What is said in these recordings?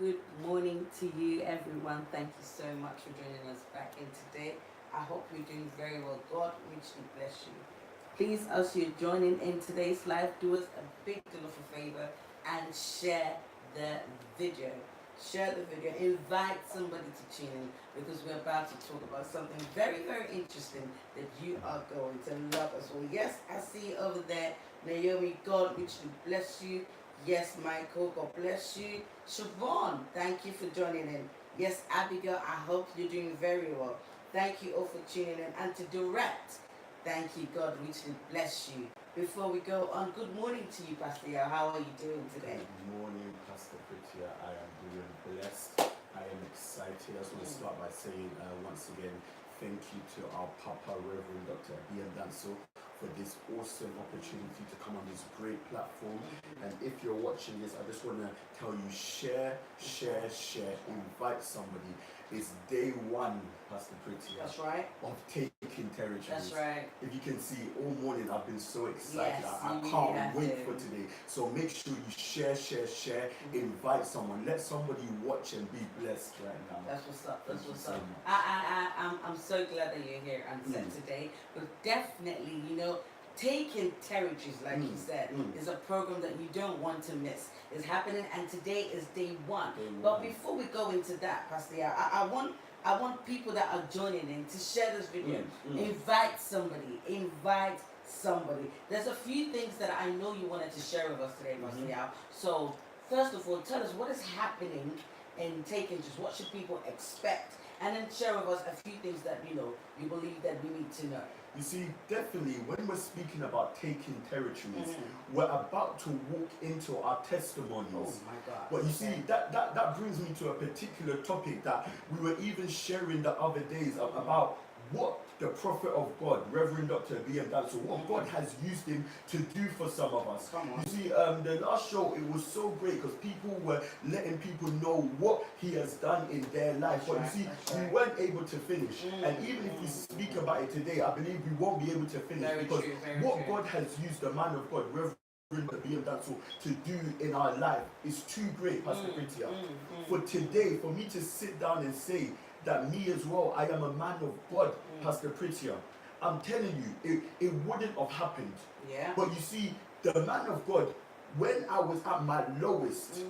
good morning to you, everyone. Thank you so much for joining us back in today. I hope you're doing very well. God richly bless you. Please, as you're joining in today's live, do us a big deal of a favor and share the video. Share the video, invite somebody to tune in because we're about to talk about something very, very interesting that you are going to love as well. Yes, I see you over there. Naomi, God richly bless you. Yes, Michael, God bless you. Siobhan, thank you for joining in. Yes, Abigail, I hope you're doing very well. Thank you all for tuning in. And to Direct, thank you, God richly bless you. Before we go on, good morning to you, Pastor Yao. How are you doing today? Good morning, Pastor Pritia. I am doing blessed. I am excited. I just want to start by saying once again, thank you to our Papa, Reverend Dr. Abbeam for this awesome opportunity to come on this great platform. And if you're watching this, I just want to tell you, share, invite somebody. It's day one, Pastor Pretty. That's right. Of taking territories. That's right. If you can see, all morning I've been so excited. Yes, I can't wait for today. So make sure you share, invite someone. Let somebody watch and be blessed right now. That's what's up. That's what's up. I'm so glad that you're here and set today. But definitely, taking territories, like you said, is a program that you don't want to miss. It's happening, and today is day one. But before we go into that, Pastor Yao, I want people that are joining in to share this video. Invite somebody. There's a few things that I know you wanted to share with us today, Pastor Yao. So first of all, tell us what is happening in Take Interest. What should people expect? And then share with us a few things that you believe that we need to know. You see, definitely, when we're speaking about taking territories, we're about to walk into our testimonies. Oh my God. But you see, that brings me to a particular topic that we were even sharing the other days about what the prophet of God, Reverend Dr. Abbeam, so what God has used him to do for some of us. You see, the last show, it was so great because people were letting people know what he has done in their life. But you see, we weren't able to finish. And even if we speak about it today, I believe we won't be able to finish because what God has used the man of God, Reverend Abbeam, to do in our life is too great, Pastor Pritia. For today, for me to sit down and say that me as well, I am a man of God, Pastor Pritia. I'm telling you, it wouldn't have happened. Yeah. But you see, the man of God, when I was at my lowest,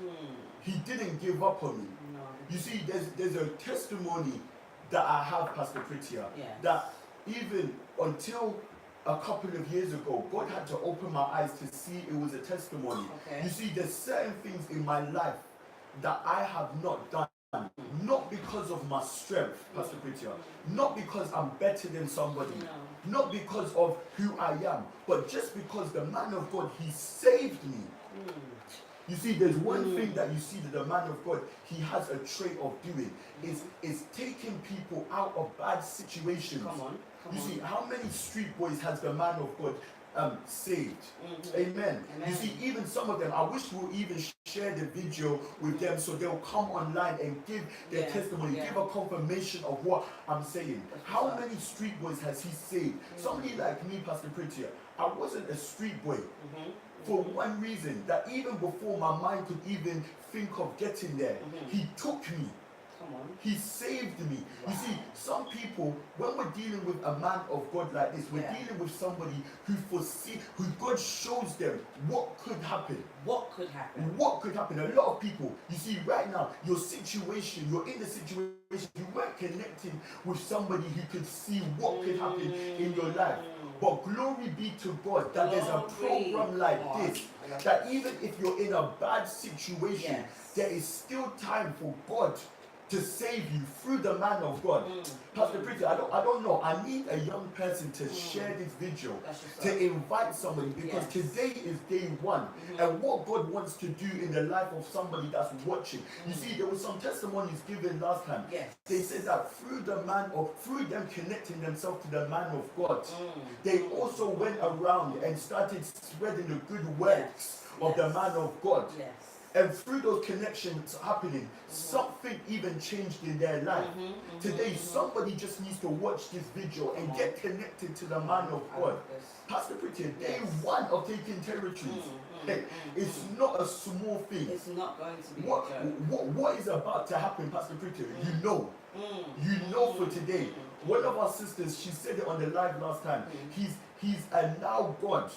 he didn't give up on me. No. You see, there's a testimony that I have, Pastor Pritia, that even until a couple of years ago, God had to open my eyes to see it was a testimony. Okay. You see, there's certain things in my life that I have not done. Not because of my strength, Pastor Pritia, not because I'm better than somebody, not because of who I am, but just because the man of God, he saved me. You see, there's one thing that you see that the man of God, he has a trait of doing, is taking people out of bad situations. Come on. You see, how many street boys has the man of God saved? Amen. You see, even some of them, I wish we'll even share the video with them so they'll come online and give their testimony, give a confirmation of what I'm saying. How many street boys has he saved? Somebody like me, Pastor Pritia, I wasn't a street boy. For one reason, that even before my mind could even think of getting there, he took me. He saved me. You see, some people, when we're dealing with a man of God like this, we're dealing with somebody who who God shows them what could happen. What could happen? What could happen? A lot of people, you see, right now, your situation, you're in the situation, you weren't connecting with somebody who could see what could happen in your life. But glory be to God that there's a program like this, that even if you're in a bad situation, there is still time for God to save you through the man of God. Pastor Pretty, I don't know. I need a young person to share this video, to invite somebody, because today is day one. And what God wants to do in the life of somebody that's watching. You see, there was some testimonies given last time. They said that through them connecting themselves to the man of God, they also went around and started spreading the good works of the man of God. And through those connections happening, something even changed in their life. Today, somebody just needs to watch this video and get connected to the man of God. Pastor Pretty, day one of taking territories. It's not a small thing. It's not going to be What a joke. what is about to happen, Pastor Preacher? You know. Mm. You know for today. One of our sisters, she said it on the live last time. He's a now God.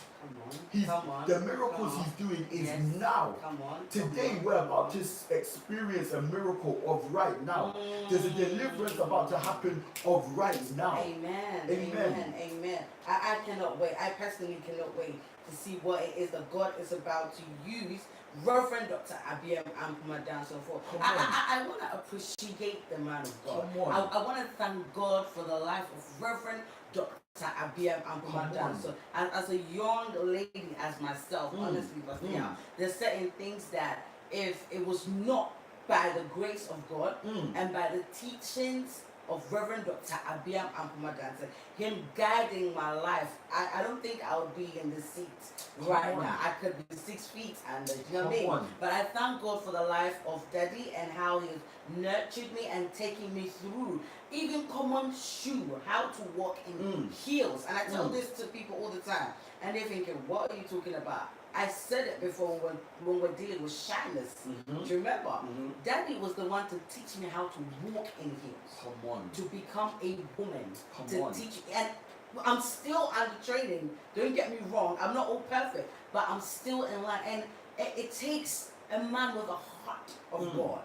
Come on. The miracles he's doing is now. Come on. Today we're about to experience a miracle of right now. There's a deliverance about to happen of right now. Amen. I cannot wait. I personally cannot wait to see what it is that God is about to use Reverend Dr. Abbeam and Danso for. I want to appreciate the man of God. I want to thank God for the life of Reverend Dr. Abbeam and Danso. And as a young lady as myself, honestly, but there's certain things that if it was not by the grace of God and by the teachings of Reverend Dr. Abbeam and Danso, him guiding my life, I don't think I would be in the seat right now. I could be 6 feet under, you know what I mean? But I thank God for the life of Daddy and how he nurtured me and taking me through even common shoe, how to walk in heels. And I tell this to people all the time, and they're thinking, what are you talking about? I said it before when we're dealing with shyness. Do you remember? Daddy was the one to teach me how to walk in heels. To become a woman. Teach me. And I'm still under training. Don't get me wrong. I'm not all perfect, but I'm still in line. And it takes a man with a heart of God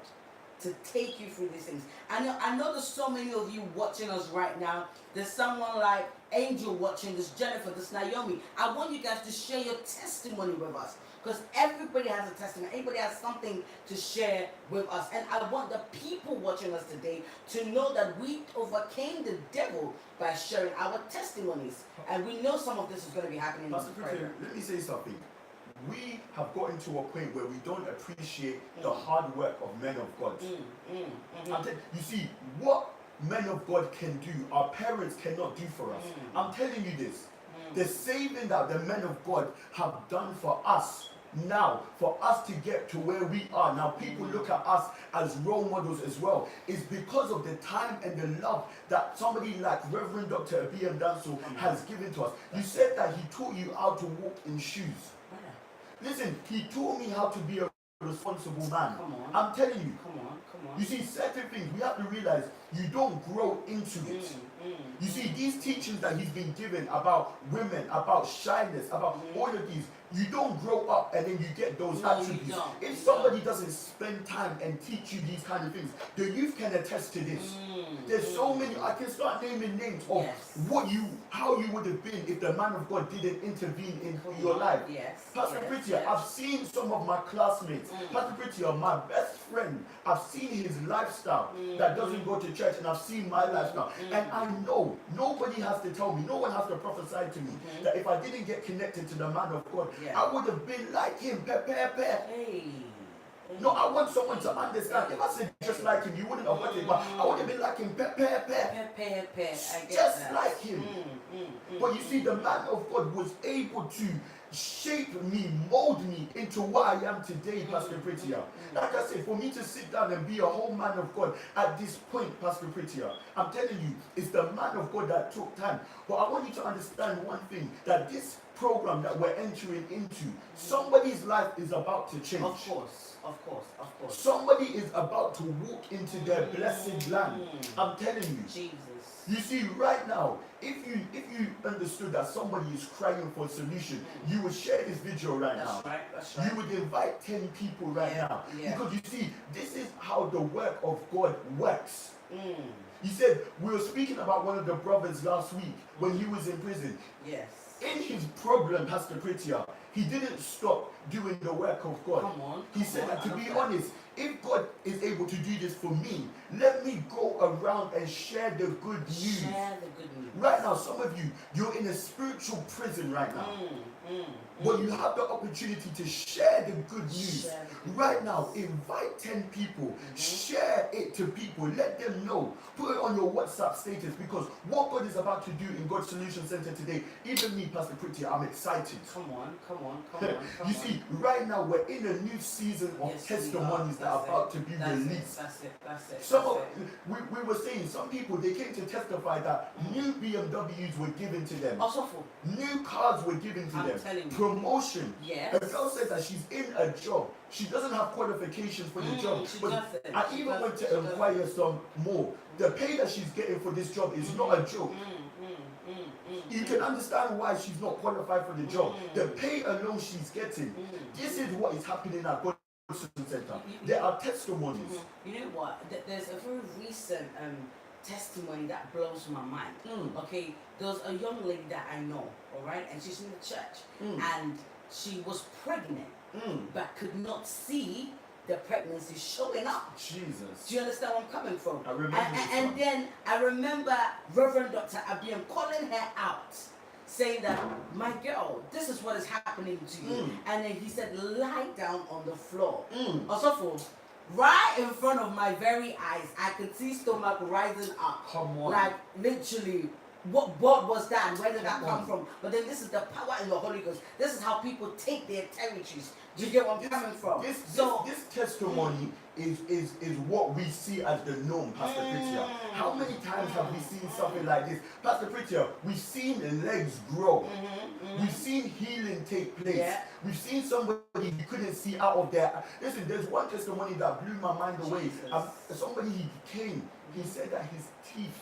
to take you through these things. I know there's so many of you watching us right now. There's someone like Angel watching this, Jennifer, this Naomi. I want you guys to share your testimony with us, because everybody has a testimony. Everybody has something to share with us. And I want the people watching us today to know that we overcame the devil by sharing our testimonies. And we know some of this is going to be happening. Pastor Preacher, let me say something. We have gotten to a point where we don't appreciate the hard work of men of God. You see, what men of God can do, our parents cannot do for us. I'm telling you this. The saving that the men of God have done for us now, for us to get to where we are now, people look at us as role models as well. It's because of the time and the love that somebody like Reverend Dr. Abbeam Danso has given to us. You said that he taught you how to walk in shoes. Listen, he taught me how to be a responsible man. I'm telling you. You see, certain things we have to realize you don't grow into it. You see, these teachings that he's been given about women, about shyness, about all of these, you don't grow up and then you get those attributes. If somebody doesn't spend time and teach you these kind of things, the youth can attest to this. There's so many, I can start naming names of how you would have been if the man of God didn't intervene in your life. Pastor Preacher, I've seen some of my classmates. Pastor Preacher, my best friend, I've seen his lifestyle that doesn't go to church, and I've seen my lifestyle. And I know nobody has to tell me, no one has to prophesy to me that if I didn't get connected to the man of God, I would have been like him. No, I want someone to understand. If I said just like him, you wouldn't have got it. But I would have been like him. Just like him. But you see, the man of God was able to shape me, mold me into what I am today, Pastor Preacher. Like I said, for me to sit down and be a whole man of God at this point, Pastor Preacher, I'm telling you, it's the man of God that took time. But I want you to understand one thing, that this program that we're entering into, somebody's life is about to change. Of course. Somebody is about to walk into their blessed land. I'm telling you. Jesus. You see, right now, if you understood that somebody is crying for a solution, you would share this video right now. That's right. You would invite 10 people right now. Because you see, this is how the work of God works. You said, we were speaking about one of the brothers last week when he was in prison. In his problem, Pastor Preacher, he didn't stop doing the work of God. He said that, to be honest, if God is able to do this for me, let me go around and share the good news. Right now, some of you, you're in a spiritual prison right now. But you have the opportunity to share the good news. Right now, invite 10 people. Share it to people. Let them know. Put it on your WhatsApp status, because what God is about to do in God's Solution Center today, even me, Pastor Pretty, I'm excited. Come on. You see, right now we're in a new season of testimonies that are about to be released. That's it. We were saying some people, they came to testify that new BMWs were given to them. New cars were given to them. Telling you. Promotion. Yes. A girl said that she's in a job. She doesn't have qualifications for the job. But I even went to inquire some more. The pay that she's getting for this job is not a joke. You can understand why she's not qualified for the job. The pay alone she's getting. This is what is happening at God Center. There are testimonies. You know what? There's a very recent testimony that blows my mind. Okay, there was a young lady that I know, all right, and she's in the church, and she was pregnant, but could not see the pregnancy showing up. Jesus. Do you understand where I'm coming from? I remember and then I remember Reverend Dr. Abbeam calling her out, saying that, my girl, this is what is happening to you. And then he said, lie down on the floor. Also, right in front of my very eyes, I could see stomach rising up. Come on. Like, literally, what was that and where did that come from? But then this is the power in the Holy Ghost. This is how people take their territories. Do you get where I'm coming from? This testimony is what we see as the norm, Pastor Pritchard. How many times have we seen something like this? Pastor Pritchard, we've seen legs grow. We've seen healing take place. Yeah. We've seen somebody you couldn't see out of there. Listen, there's one testimony that blew my mind away. Somebody, he came. He said that his teeth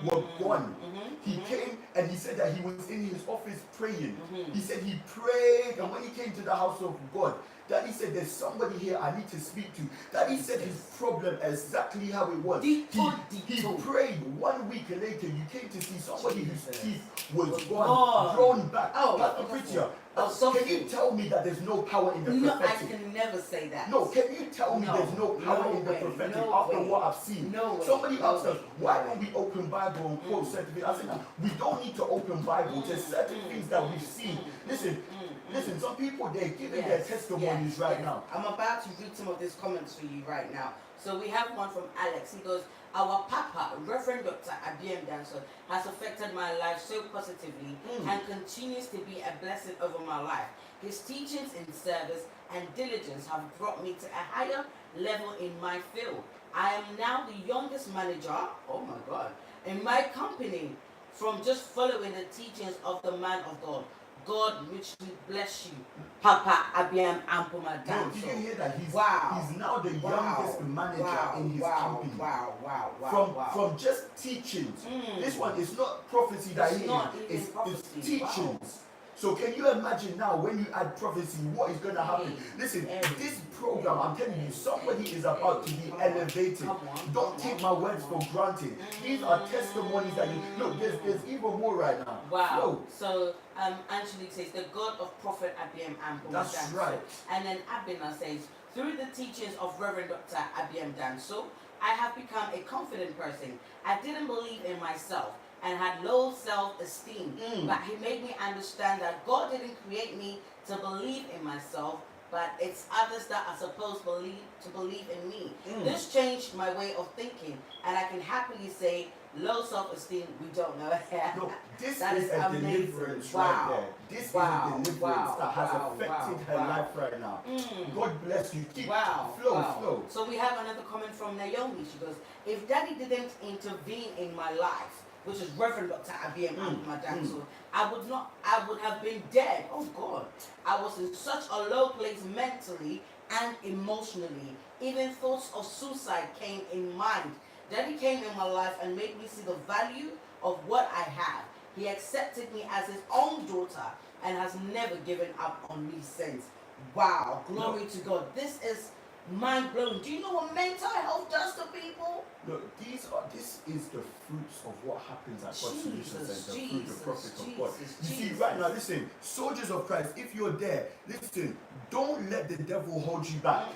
were gone. He came and he said that he was in his office praying. He said he prayed, and when he came to the house of God, Daddy said, there's somebody here I need to speak to. Daddy said his problem exactly how it was. He prayed. 1 week later, you came to see somebody whose teeth was gone, grown back. Pastor Pritchard, can you tell me that there's no power in the prophetic? No, I can never say that. No, can you tell me there's no power in the prophetic after what I've seen? Somebody asked us, why don't we open Bible and quote certain things? I said, we don't need to open Bible. There's certain things that we've seen. Listen, some people, they're giving their testimonies right now. I'm about to read some of these comments for you right now. So we have one from Alex. He goes, our Papa, Reverend Dr. Abbeam Danson, has affected my life so positively and continues to be a blessing over my life. His teachings in service and diligence have brought me to a higher level in my field. I am now the youngest manager, oh my God, in my company from just following the teachings of the man of God. God richly bless you, Papa Abbeam Ampoma Danso. Did you hear that? He's now the youngest manager in his company. From just teachings. This one is not prophecy that it's teachings. So can you imagine now when you add prophecy, what is going to happen? Listen, this program, I'm telling you, somebody is about to be elevated. Don't take my words for granted. These are testimonies that you look. There's even more right now. Wow. So Angelique says the God of Prophet Abbeam Ampoma. That's right. And then Abina says, through the teachings of Reverend Dr. Abbeam Danso, I have become a confident person. I didn't believe in myself and had low self-esteem, but he made me understand that God didn't create me to believe in myself, but it's others that are supposed to believe in me. This changed my way of thinking, and I can happily say low self-esteem, we don't know. No, this is a deliverance right there. This is a deliverance that has affected her life right now. God bless you. Keep flow. So we have another comment from Naomi. She goes, if Daddy didn't intervene in my life, which is Reverend Dr. Abbeam Ampoma Danso, I would have been dead. Oh God. I was in such a low place mentally and emotionally. Even thoughts of suicide came in mind. Daddy came in my life and made me see the value of what I have. He accepted me as his own daughter and has never given up on me since. Wow, glory to God. This is mind-blowing. Do you know what mental health does to people? Look, this is the fruits of what happens at God Solution Center, through the prophets of God. You see, right now, listen, soldiers of Christ, if you're there, listen, don't let the devil hold you back.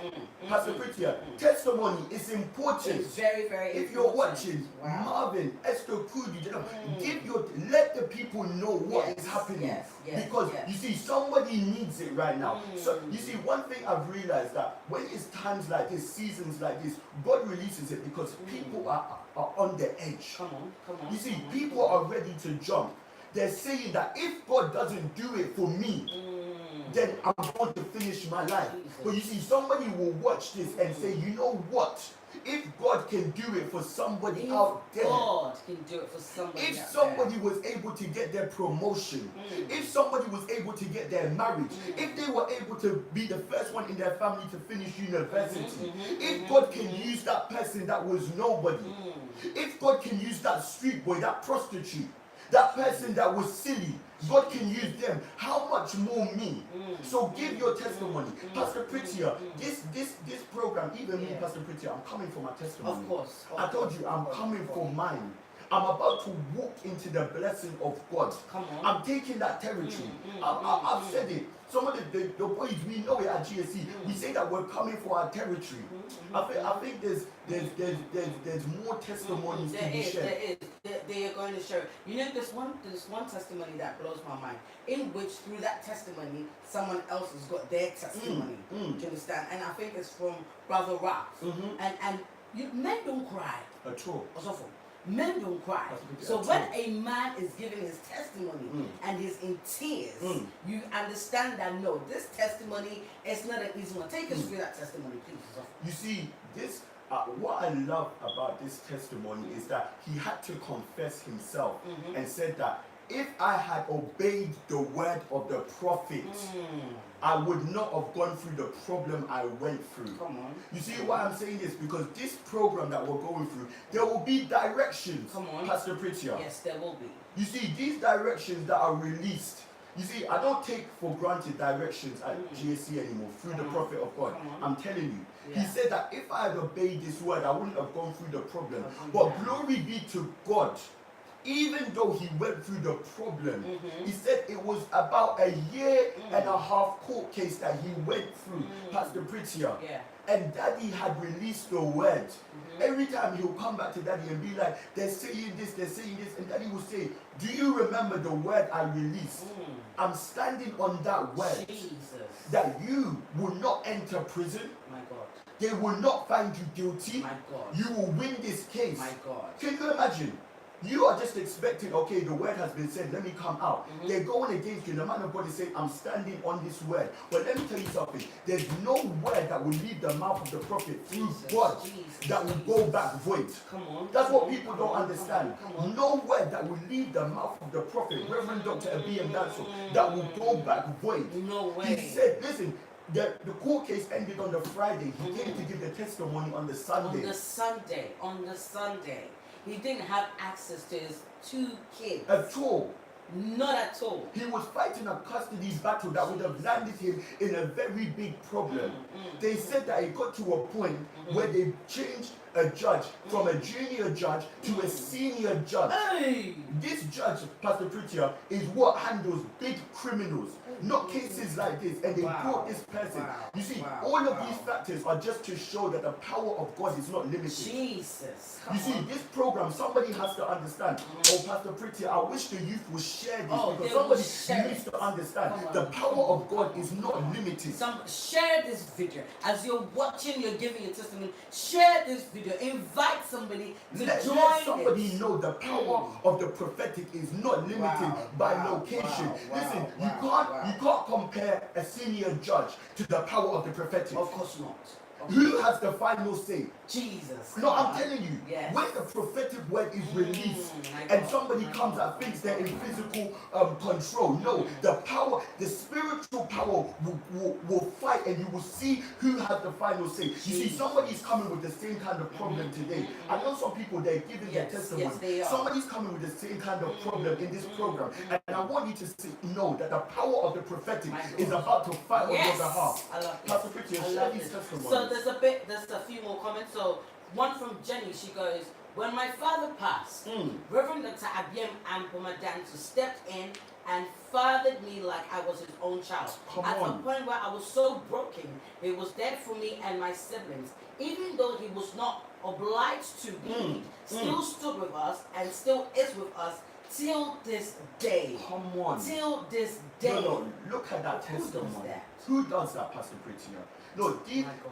Pastor Pritchard, testimony is important. It's very, very important. If you're watching, Marvin, Esther Kudi, let the people know what is happening. Because you see, somebody needs it right now. So you see, one thing I've realized that when it's times like this, seasons like this, God releases it because people are on the edge. Come on. You see, people are ready to jump. They're saying that if God doesn't do it for me, then I'm going to finish my life. But you see, somebody will watch this and say, you know what? If God can do it for somebody out there, God can do it for somebody. If somebody was able to get their promotion, if somebody was able to get their marriage, if they were able to be the first one in their family to finish university, if God can use that person that was nobody, if God can use that street boy, that prostitute, that person that was silly, God can use them. How much more me? So give your testimony. Pastor Pritchia, this program, even me, Pastor Pritchia, I'm coming for my testimony. Of course. I told you, I'm coming for mine. I'm about to walk into the blessing of God. Come on. I'm taking that territory. I've said it. Some of the boys, we know it at GSC. We say that we're coming for our territory. I think there's more testimonies to be shared. There is. They are going to show. You know, there's one testimony that blows my mind. In which, through that testimony, someone else has got their testimony. Do you understand? And I think it's from Brother Ralph. And men don't cry. At all. Men don't cry. So when a man is giving his testimony and he's in tears, you understand that no, this testimony is not an easy one. Take us through that testimony, please. You see, this what I love about this testimony is that he had to confess himself and said that if I had obeyed the word of the prophet, I would not have gone through the problem I went through. Come on. You see why I'm saying this? Because this program that we're going through, there will be directions, Come on. Pastor Pritchia. Yes, there will be. You see, these directions that are released, you see, I don't take for granted directions at GSC anymore through the prophet of God. I'm telling you. He said that if I had obeyed this word, I wouldn't have gone through the problem. But glory be to God. Even though he went through the problem, he said it was about a year and a half court case that he went through, Pastor Pritchia. And Daddy had released the word. Every time he'll come back to Daddy and be like, they're saying this, and Daddy will say, do you remember the word I released? I'm standing on that word. Jesus. That you will not enter prison. My God. They will not find you guilty. My God. You will win this case. My God. Can you imagine? You are just expecting, okay, the word has been said, let me come out. They're going against you. The man of God is saying, I'm standing on this word. But let me tell you something. There's no word that will leave the mouth of the prophet through God that will go back void. Come on. That's what people don't understand. No word that will leave the mouth of the prophet, Reverend Dr. Abbeam, that will go back void. No way. He said, listen, the court case ended on the Friday. He came to give the testimony on the Sunday. On the Sunday. He didn't have access to his 2 kids. At all. Not at all. He was fighting a custody battle that would have landed him in a very big problem. They said that it got to a point where they changed a judge from a junior judge to a senior judge. Hey. This judge, Pastor Pritchia, is what handles big criminals, not cases like this. And they brought this person. You see, all of these factors are just to show that the power of God is not limited. Jesus. You see, this program, somebody has to understand. Oh, Pastor Pritchia, I wish the youth would share this because somebody needs to understand the power of God is not limited. Share this video. As you're watching, you're giving your testimony. Share this video. Invite somebody to join. Let somebody know the power of the prophetic is not limited by location. Listen, you can't compare a senior judge to the power of the prophetic. Of course not. Who has the final say? Jesus. No, I'm telling you, yes. When the prophetic word is released and somebody comes and thinks they're in physical control, no, the power, the spiritual power will fight and you will see who has the final say. You see, somebody's coming with the same kind of problem today. I know some people, they're giving their testimony. Yes, they are. Somebody's coming with the same kind of problem in this program. And I want you to know that the power of the prophetic is about to fight on your behalf. I love Pastor Pritchia, share these testimonies. So there's a few more comments. So one from Jenny, she goes, when my father passed, Reverend Dr. Abbeam and Pomadantu stepped in and fathered me like I was his own child. At a point where I was so broken, he was there for me and my siblings. Even though he was not obliged to be, still stood with us and still is with us till this day. Come on. Till this day. No, look at that testimony. Who does that, Pastor Pritchia? No,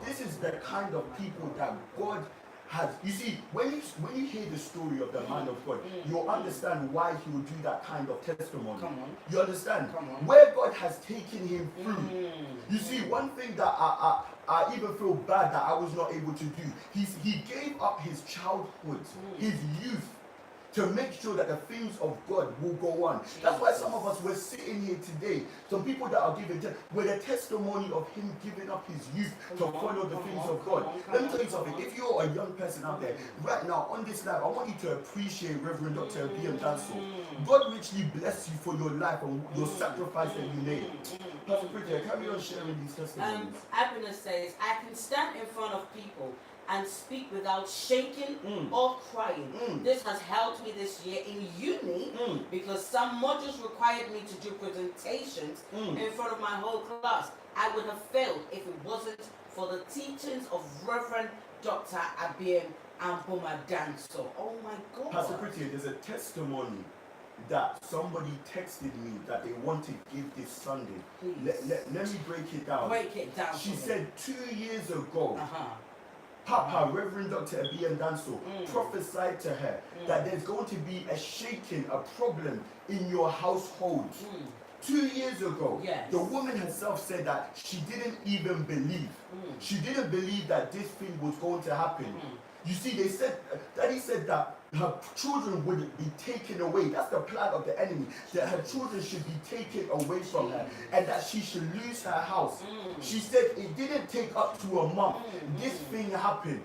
this is the kind of people that God has, you see, when you hear the story of the man of God, you'll understand why he would do that kind of testimony. Come on. You understand? Come on. Where God has taken him through. You see, one thing that I even feel bad that I was not able to do, he gave up his childhood, his youth, to make sure that the things of God will go on. That's why some of us were sitting here today. Some people that are giving with a testimony of him giving up his youth to follow the things of God. Let me tell you something. If you're a young person out there right now on this live, I want you to appreciate Reverend Dr. Abbeam. God richly bless you for your life and your sacrifice that you made. Pastor Preacher, carry on sharing these testimonies. Abner says, I can stand in front of people and speak without shaking or crying. This has helped me this year in uni because some modules required me to do presentations in front of my whole class. I would have failed if it wasn't for the teachings of Reverend Dr. Abbeam and Boma Danso. Oh my God. Pastor Pretty, there's a testimony that somebody texted me that they want to give this Sunday. Let me break it down. Break it down. She said 2 years ago, Papa, Reverend Dr. Abbeam Danso, prophesied to her that there's going to be a shaking, a problem in your household. 2 years ago, the woman herself said that she didn't even believe. She didn't believe that this thing was going to happen. You see, Daddy said that her children would be taken away. That's the plan of the enemy, that her children should be taken away from her and that she should lose her house. She said it didn't take up to a month. This thing happened.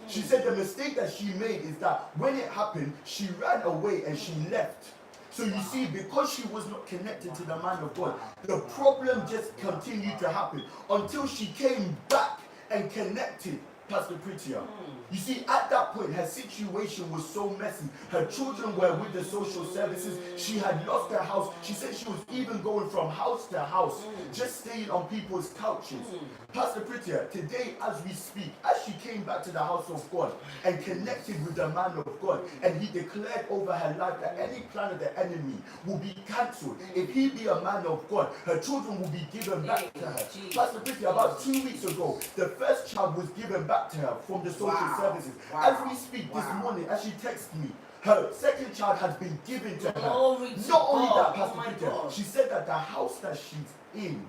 She said the mistake that she made is that when it happened, she ran away and she left. So you see, because she was not connected to the man of God, the problem just continued to happen until she came back and connected. Pastor Prettier. You see, at that point, her situation was so messy. Her children were with the social services. She had lost her house. She said she was even going from house to house, just staying on people's couches. Pastor Prettier, today as we speak, as she came back to the house of God and connected with the man of God, and he declared over her life that any plan of the enemy will be cancelled. If he be a man of God, her children will be given back to her. Pastor Prettier, about 2 weeks ago, the first child was given back to her from the social services. As we speak this morning, as she texted me, her second child has been given to her. Not only that, Pastor Peter, she said that the house that she's in,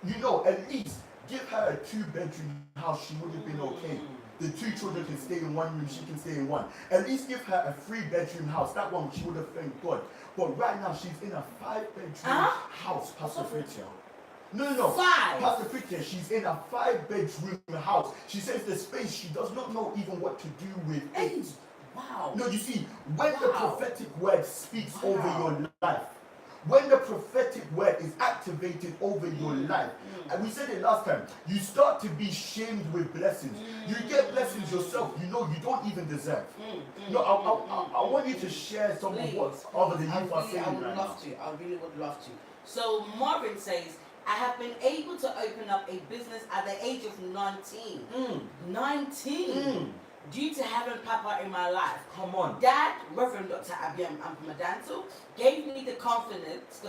you know, at least give her a 2-bedroom house, she would have been okay. The 2 children can stay in one room, she can stay in one. At least give her a 3-bedroom house. That one she would have thanked God. But right now she's in a 5-bedroom house, Pastor Peter. No. 5. Pastor Peter, she's in a 5-bedroom house. She says the space, she does not know even what to do with it. Wow. No, you see, when the prophetic word speaks over your life, when the prophetic word is activated over your life, and we said it last time, you start to be shamed with blessings. You get blessings yourself you know you don't even deserve. No, I want you to share some of what other than you are saying right now. I really would love to. So Marvin says, I have been able to open up a business at the age of 19. 19! Due to having Papa in my life. Come on. Dad, Reverend Dr. Abbeam and Madanto, gave me the confidence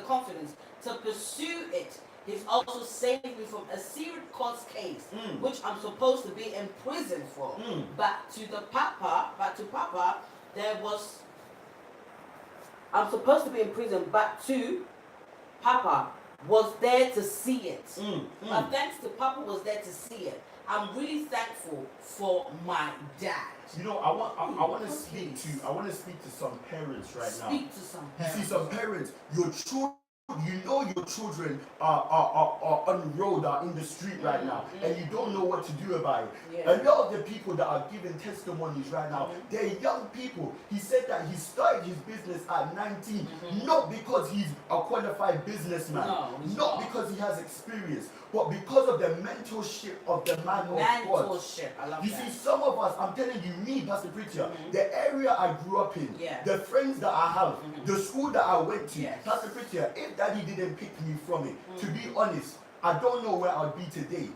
to pursue it. He's also saved me from a serious court case, which I'm supposed to be in prison for. But to Papa, I'm supposed to be in prison, but to Papa was there to see it. But thanks to Papa was there to see it. I'm really thankful for my dad. You know, I want to speak to some parents right now. Speak to some parents. You see, some parents, your children, you know your children are on the road, are in the street right now, and you don't know what to do about it. A lot of the people that are giving testimonies right now, they're young people. He said that he started his business at 19, not because he's a qualified businessman, not because he has experience, but because of the mentorship of the man of God. I love you that. see, some of us, I'm telling you, me, Pastor Preacher, the area I grew up in, the friends that I have, the school that I went to, Pastor Preacher, if Daddy didn't pick me from it, to be honest, I don't know where I'd be today.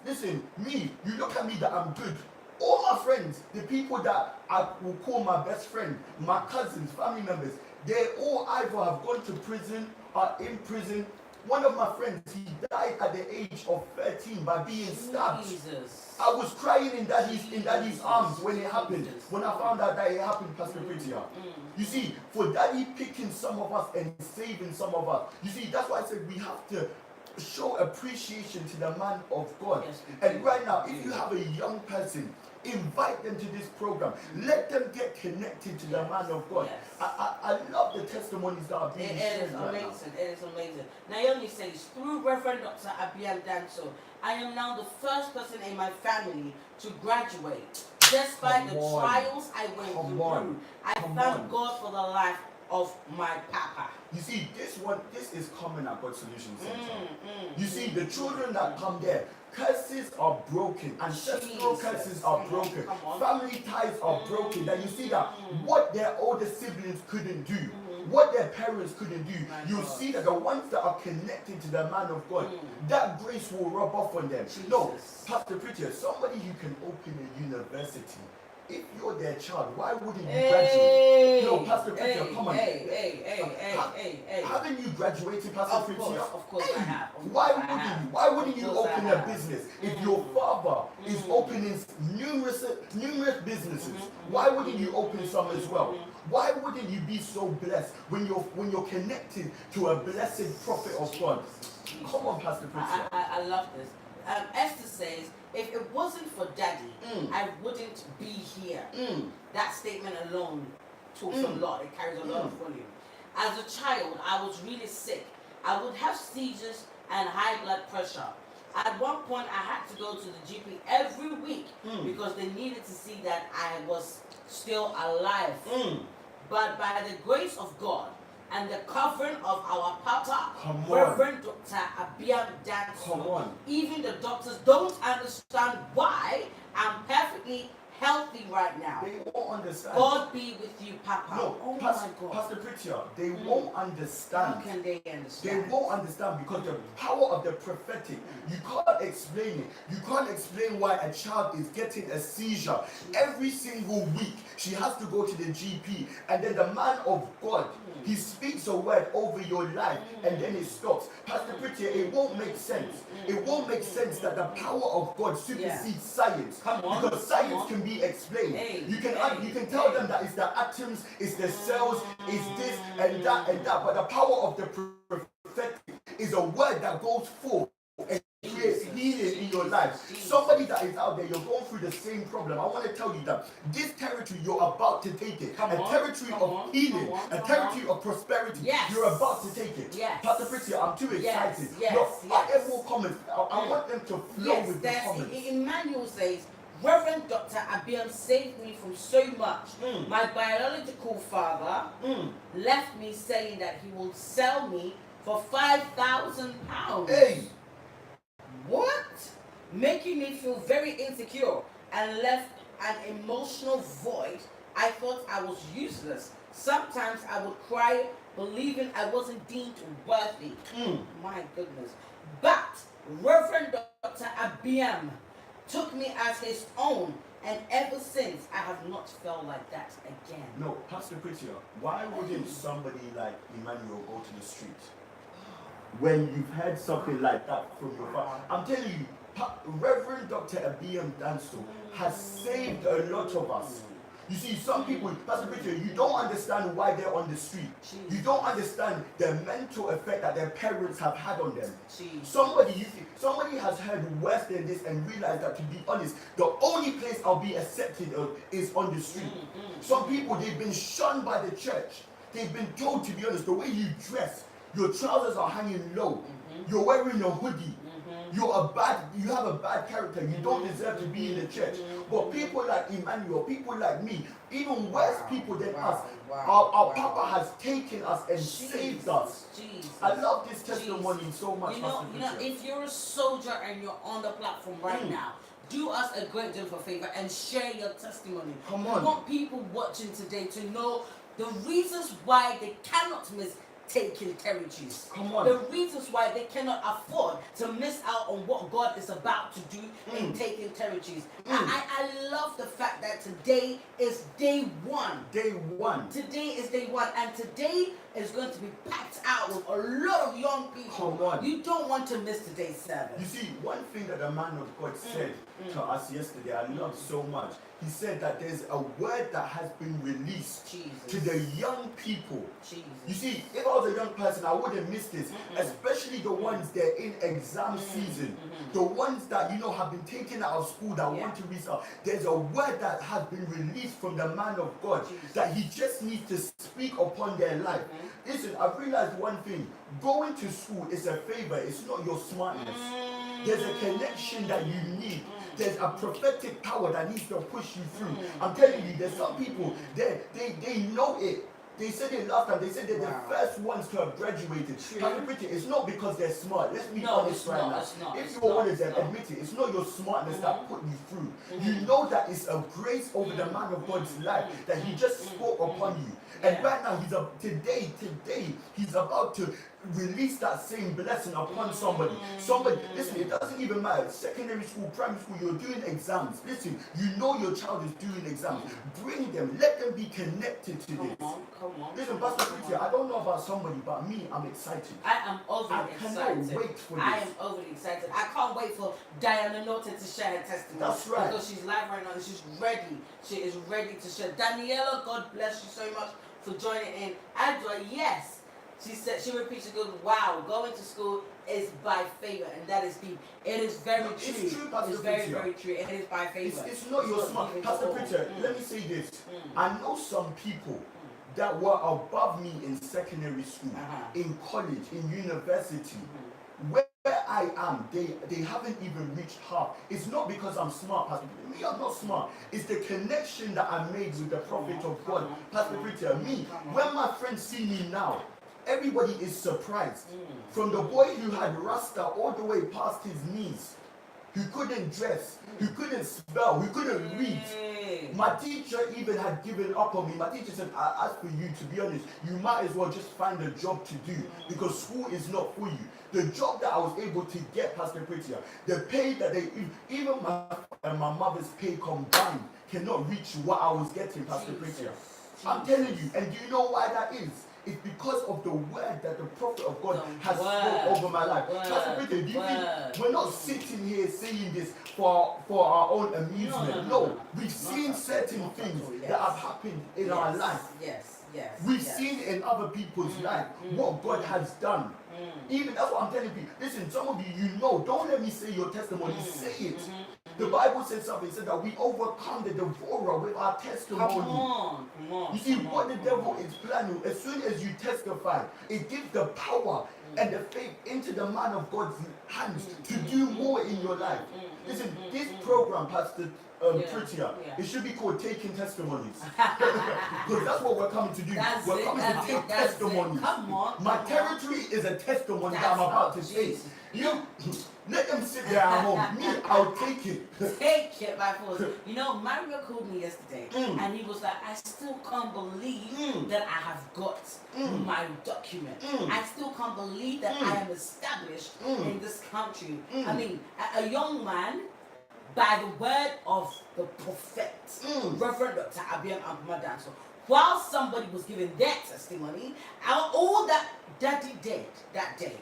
Listen, me, you look at me that I'm good. All my friends, the people that I will call my best friend, my cousins, family members, they all either have gone to prison, are in prison, One of my friends, he died at the age of 13 by being stabbed. Jesus. I was crying in daddy's arms when it happened. When I found out that it happened, Pastor Pritia. You see, for daddy picking some of us and saving some of us. You see, that's why I said we have to show appreciation to the man of God. Yes, and right now, if you have a young person, invite them to this program. Let them get connected to the man of God. Yes. I love the testimonies that are being shared. It is amazing. It is amazing. Naomi says, through Reverend Dr. Abbeam Danso, I am now the first person in my family to graduate. Despite the trials I went through, I thank God for the life of my papa. You see, this is common at God Solution Center. You see, the children that come there, curses are broken, ancestral curses are broken, family ties are broken. That you see that what their older siblings couldn't do, what their parents couldn't do, you see that the ones that are connected to the man of God, that grace will rub off on them. No, Pastor Preacher, somebody who can open a university. If you're their child, why wouldn't you graduate? No, Pastor Preacher, come on. Haven't you graduated, Pastor Preacher? Of course I have. Why wouldn't you open a business? If your father is opening numerous businesses, why wouldn't you open some as well? Why wouldn't you be so blessed when you're connected to a blessed prophet of God? Come on, Pastor Preacher. I love this. Esther says, if it wasn't for Daddy, I wouldn't be here. That statement alone talks a lot. It carries a lot of volume. As a child, I was really sick. I would have seizures and high blood pressure. At one point, I had to go to the GP every week because they needed to see that I was still alive. But by the grace of God and the covering of our Papa, Reverend Dr. Abbeam Danso, even the doctors don't understand why I'm perfectly healthy right now. They won't understand. God be with you, Papa. No, oh Pastor, my God. Pastor Preacher, they won't understand. How can they understand? They won't understand because the power of the prophetic, you can't explain it. You can't explain why a child is getting a seizure every single week. She has to go to the GP, and then the man of God, he speaks a word over your life, and then it stops. Pastor Preacher, it won't make sense. It won't make sense that the power of God supersedes science. Because science can be explained. You can tell them that it's the atoms, it's the cells, it's this and that and that. But the power of the prophetic is a word that goes forth and creates healing in your life. Somebody that is out there, you're going through the same problem. I want to tell you that this territory, you're about to take it. A territory of healing, a territory of prosperity. You're about to take it. Pastor Preacher, I'm too excited. I get more comments. I want them to flow with the comments. Emmanuel says, Reverend Dr. Abbeam saved me from so much. My biological father left me saying that he will sell me for £5,000. Hey! What? Making me feel very insecure and left an emotional void. I thought I was useless. Sometimes I would cry believing I wasn't deemed worthy. My goodness. But Reverend Dr. Abbeam took me as his own, and ever since I have not felt like that again. No, Pastor Preacher, why wouldn't somebody like Emmanuel go to the street when you've heard something like that from your father? I'm telling you, Reverend Dr. Abbeam Danso has saved a lot of us. You see, some people, Pastor Preacher, you don't understand why they're on the street. You don't understand the mental effect that their parents have had on them. Somebody has heard worse than this and realized that, to be honest, the only place I'll be accepted is on the street. Some people, they've been shunned by the church. They've been told, to be honest, the way you dress, your trousers are hanging low. You're wearing a hoodie. You have a bad character. You don't deserve to be in the church. But people like Emmanuel, people like me, even worse people than us, our Papa has taken us and saved us. I love this testimony so much. You know, if you're a soldier and you're on the platform right now, do us a great deal for favor and share your testimony. Come on. We want people watching today to know the reasons why they cannot miss taking territories. The reasons why they cannot afford to miss out on what God is about to do in taking territories. I love the fact that today is day one. Day one. Today is day one. And today is going to be packed out with a lot of young people. Come on. You don't want to miss today's service. You see, one thing that the man of God said to us yesterday, I love so much. He said that there's a word that has been released to the young people. You see, if I was a young person, I wouldn't miss this, especially the ones that are in exam season, the ones that, you know, have been taken out of school that want to result. There's a word that has been released from the man of God that he just needs to speak upon their life. Listen, I've realized one thing. Going to school is a favor. It's not your smartness. There's a connection that you need. There's a prophetic power that needs to push you through. I'm telling you, there's some people, they know it. They said it last time. They said they're the first ones to have graduated. It's not because they're smart. Let's be honest right now. If you want to admit it, it's not your smartness that put you through. You know that it's a grace over the man of God's life that he just spoke upon you. And right now, today, he's about to release that same blessing upon somebody. Listen, it doesn't even matter. Secondary school, primary school, you're doing exams. Listen, you know your child is doing exams. Bring them. Let them be connected to this. Come on. Listen, Pastor Peter, I don't know about somebody, but me, I'm excited. I am overly excited. I cannot wait for this. I am overly excited. I can't wait for Diana Norton to share her testimony. That's right. Because she's live right now and she's ready. She is ready to share. Daniela, God bless you so much for joining in. Adwa, yes. She said, she repeats, she goes, wow, going to school is by favor, and that is deep. It is very true. It's true, Pastor It's very, very true. It is by favor. It's not your smart. Pastor Peter, let me say this. I know some people that were above me in secondary school, in college, in university. Where I am, they haven't even reached half. It's not because I'm smart, Pastor Peter. Me, I'm not smart. It's the connection that I made with the prophet of God, Pastor Peter. Me, when my friends see me now, everybody is surprised. From the boy who had rasta all the way past his knees, who couldn't dress, who couldn't spell, who couldn't read. My teacher even had given up on me. My teacher said, I ask for you, to be honest, you might as well just find a job to do because school is not for you. The job that I was able to get, Pastor Peter, the pay that even my and my mother's pay combined cannot reach what I was getting, Pastor Peter. I'm telling you, and do you know why that is? It's because of the word that the prophet of God has spoken over my life. Pastor Peter, do you think we're not sitting here saying this for our own amusement? No. We've seen certain things that have happened in our life. We've seen in other people's life what God has done. Even that's what I'm telling people. Listen, some of you know, don't let me say your testimony, say it. The Bible says something, it said that we overcome the devourer with our testimony. Come on. You see, what the devil is planning, as soon as you testify, it gives the power and the faith into the man of God's hands to do more in your life. Listen, this program, Pastor Prettier, it should be called Taking Testimonies. Because that's what we're coming to do. We're coming to take testimonies. Come on. My territory is a testimony that I'm about to take. You let them sit there at home. Me, I'll take it. Take it by force. You know, Mario called me yesterday and he was like, I still can't believe that I have got my document. I still can't believe that I am established in this country. I mean, a young man, by the word of the prophet, Reverend Dr. Abbeam and Danso, while somebody was giving their testimony, all that Daddy did that day,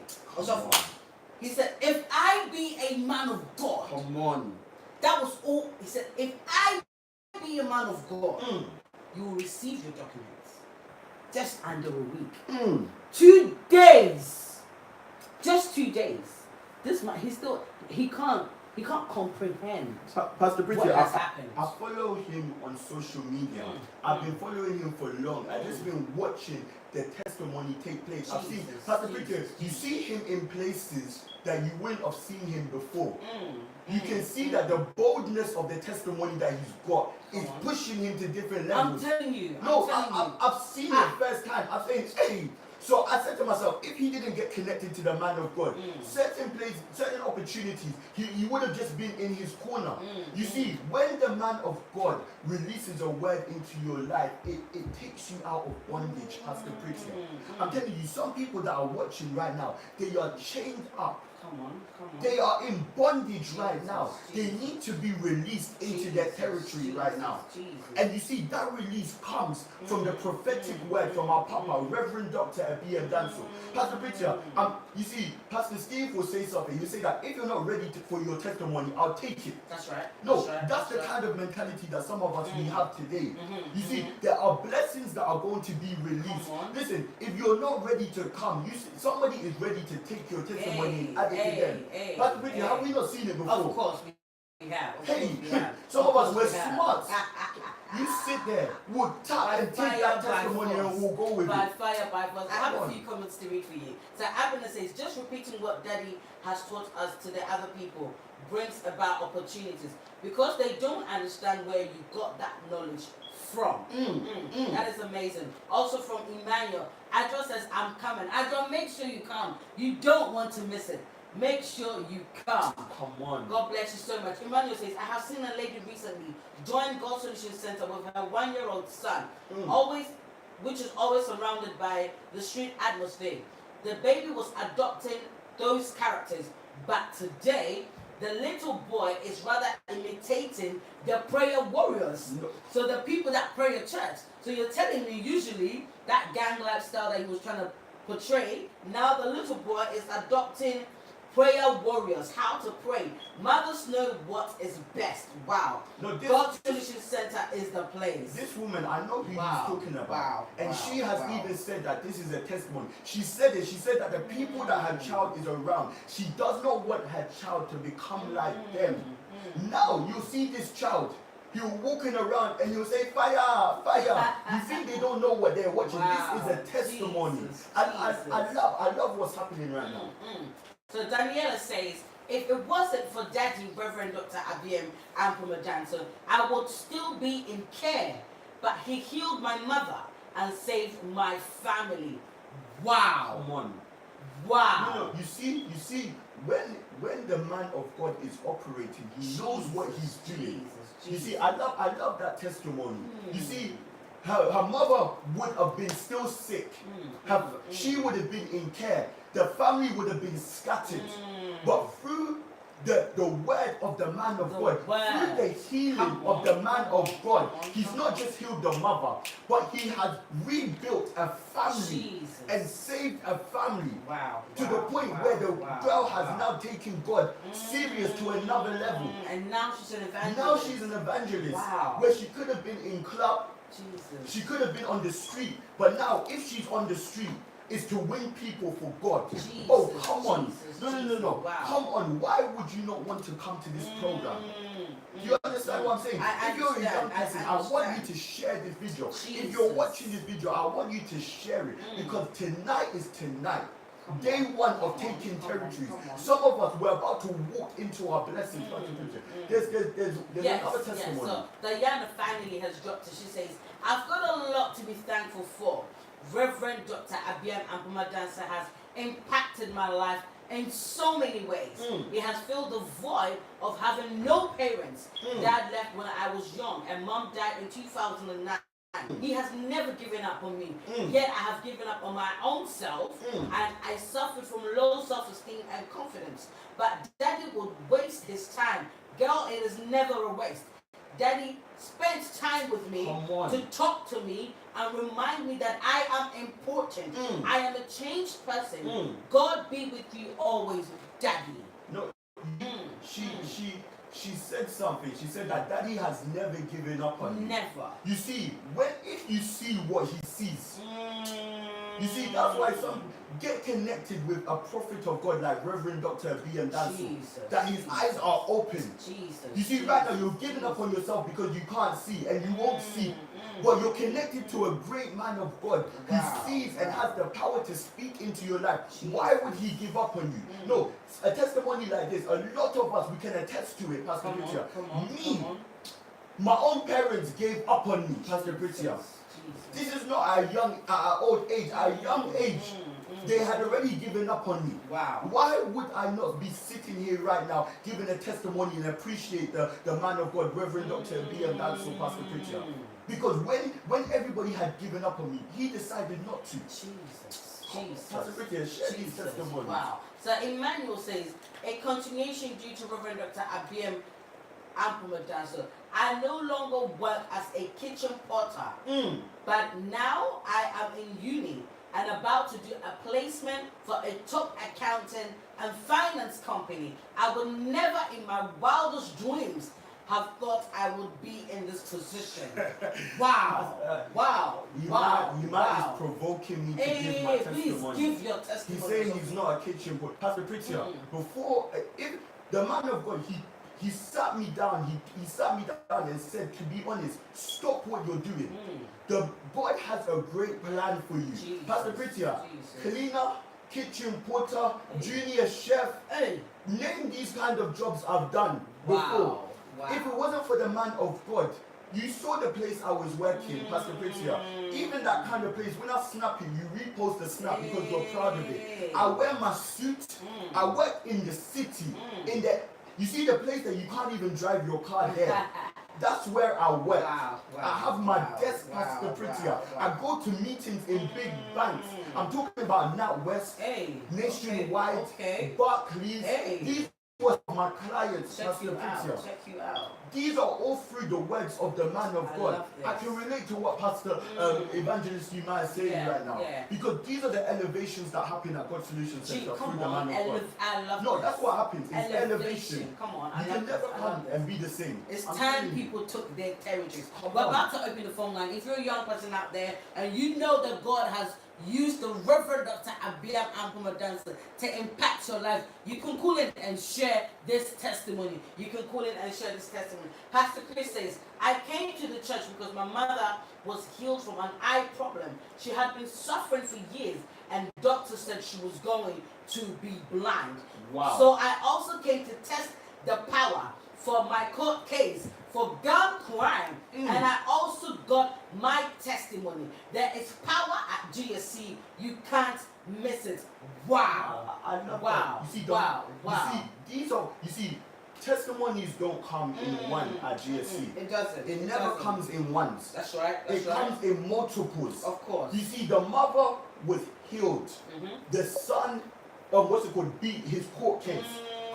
he said, if I be a man of God, come on. That was all. He said, if I be a man of God, you will receive your documents just under a week. 2 days. Just 2 days. This man, he can't comprehend Pastor Pretty, what has happened. I follow him on social media. I've been following him for long. I've just been watching the testimony take place. I've seen Pastor Pretty, you see him in places that you wouldn't have seen him before. You can see that the boldness of the testimony that he's got is pushing him to different levels. I'm telling you. I've seen it first time. I'm saying, hey. So I said to myself, if he didn't get connected to the man of God, certain places, certain opportunities, he would have just been in his corner. You see, when the man of God releases a word into your life, it takes you out of bondage, Pastor Pretty. I'm telling you, some people that are watching right now, they are chained up. Come on. They are in bondage right now. They need to be released into their territory right now. And you see, that release comes from the prophetic word from our Papa, Reverend Dr. Abbeam. Pastor Preacher, you see, Pastor Steve will say something. He'll say that if you're not ready for your testimony, I'll take it. That's right. No, that's the kind of mentality that some of us we have today. You see, there are blessings that are going to be released. Listen, if you're not ready to come, you see, somebody is ready to take your testimony and add it again. Pastor Preacher, have we not seen it before? Of course we have. Some of us, we're smart. You sit there, we'll tap and take that testimony and we'll go with by it. Fire, by force. I have a few comments to read for you. So Abner says, just repeating what Daddy has taught us to the other people brings about opportunities because they don't understand where you got that knowledge from. That is amazing. Also from Emmanuel, Adra says, I'm coming. Adra, make sure you come. You don't want to miss it. Make sure you come. Come on. God bless you so much. Emmanuel says, I have seen a lady recently join God Solution Center with her 1-year-old son, which is always surrounded by the street atmosphere. The baby was adopting those characters, but today the little boy is rather imitating the prayer warriors. So the people that pray at church. So you're telling me usually that gang lifestyle that he was trying to portray, now the little boy is adopting prayer warriors, how to pray. Mothers know what is best. Wow. No, God Solution Center is the place. This woman, I know who he's talking about. And she has even said that this is a testimony. She said it. She said that the people that her child is around, she does not want her child to become like them. Now, you see this child. You're walking around and you say, fire, fire. You think they don't know what they're watching. This is a testimony. I love what's happening right now. So Daniela says, if it wasn't for Daddy, Reverend Dr. Abbeam and Pumadanso, I would still be in care. But he healed my mother and saved my family. Wow. Come on. Wow. No, you see, when the man of God is operating, he knows what he's doing. You see, I love that testimony. You see, her mother would have been still sick. She would have been in care. The family would have been scattered. But through the word of the man of God, through the healing of the man of God, he's not just healed the mother, but he has rebuilt a family and saved a family. To the point where the girl has now taken God serious to another level. And now she's an evangelist. Now she's an evangelist. Where she could have been in club, she could have been on the street, but now if she's on the street, it's to win people for God. Come on. No. Wow. Come on. Why would you not want to come to this program? Do you understand what I'm saying? If you're a young person, I want you to share this video. If you're watching this video, I want you to share it. Because tonight is tonight. Day one of taking territories. Some of us, we're about to walk into our blessings. There's another testimony. So Diana finally has dropped it. She says, I've got a lot to be thankful for. Reverend Dr. Abbeam and Pumadansa has impacted my life in so many ways. He has filled the void of having no parents. Dad left when I was young and mom died in 2009. He has never given up on me. Yet I have given up on my own self and I suffered from low self-esteem and confidence. But Daddy would waste his time. Girl, it is never a waste. Daddy spends time with me to talk to me and remind me that I am important. I am a changed person. God be with you always, Daddy. No, she said something. She said that Daddy has never given up on you. Never. You see, if you see what he sees, you see, that's why some get connected with a prophet of God like Reverend Dr. Abbeam, that his eyes are open. You see, right now you're giving up on yourself because you can't see and you won't see. But you're connected to a great man of God who sees and has the power to speak into your life. Why would he give up on you? No, a testimony like this, a lot of us, we can attest to it, Pastor Britia. My own parents gave up on me, Pastor Britia. This is not a old age, a young age. They had already given up on me. Why would I not be sitting here right now giving a testimony and appreciate the man of God, Reverend Dr. Abbeam, Pastor Britia? Because when everybody had given up on me, he decided not to. Pastor Britia, share these testimonies. So Emmanuel says, a continuation due to Reverend Dr. Abbeam and Pumadanso. I no longer work as a kitchen potter, but now I am in uni and about to do a placement for a top accounting and finance company. I would never in my wildest dreams have thought I would be in this position. Wow. Wow. Yuma is provoking me to give my testimony. Please give your testimony. He's saying he's not a kitchen boy. Pastor Preacher, before, if the man of God, he sat me down, he sat me down and said, to be honest, stop what you're doing. The God has a great plan for you. Jesus, Pastor Preacher, cleaner, kitchen porter, junior chef, name these kind of jobs I've done before. Wow. If it wasn't for the man of God, you saw the place I was working, Pastor Preacher. Even that kind of place, when I snap it, you repost the snap because you're proud of it. I wear my suit. I work in the city. You see the place that you can't even drive your car there. That's where I work. I have my desk, Pastor Preacher. I go to meetings in big banks. I'm talking about NatWest, Nationwide, Barclays. These were my clients, Pastor Preacher. Check you out. These are all through the words of the man of God. I can relate to what Pastor Evangelist Yuma is saying right now. Because these are the elevations that happen at God Solution Center through the man of God. I love No, this. that's what happens. It's elevation. Come on. You can never come and be the same. It's time people took their territories. We're about to open the phone line. If you're a young person out there and you know that God has used the Reverend Dr. Abbeam Ampumadansa to impact your life, you can call in and share this testimony. Pastor Chris says, I came to the church because my mother was healed from an eye problem. She had been suffering for years and doctors said she was going to be blind. Wow. So I also came to test the power for my court case for gun crime, and I also got my testimony. There is power at GSC. You can't miss it. Wow. I love wow. that. You see, testimonies don't come in one at GSC. It doesn't. It never comes in ones. That's right. It comes in multiples. Of course. You see, the mother was healed. The son, beat his court case.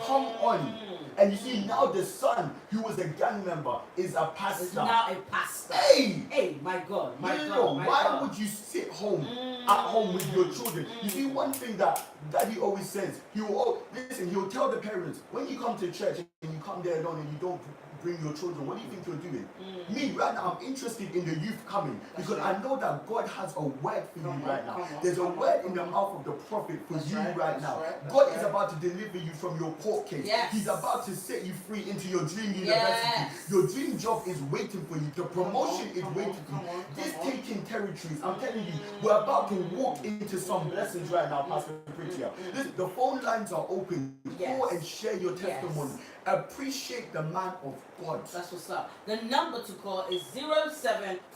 Come on. And you see, now the son, who was a gang member, is a pastor. Is now a pastor. Hey, my God. Why would you sit home at home with your children? You see, one thing that Daddy always says, he'll tell the parents, when you come to church and you come there alone and you don't bring your children, what do you think you're doing? Me, right now, I'm interested in the youth coming because I know that God has a word for you right now. There's a word in the mouth of the prophet for you right now. God is about to deliver you from your court case. He's about to set you free into your dream university. Your dream job is waiting for you. The promotion is waiting for you. This taking territories, I'm telling you, we're about to walk into some blessings right now, Pastor Preacher. The phone lines are open. Go and share your testimony. Appreciate the man of God. That's what's up. The number to call is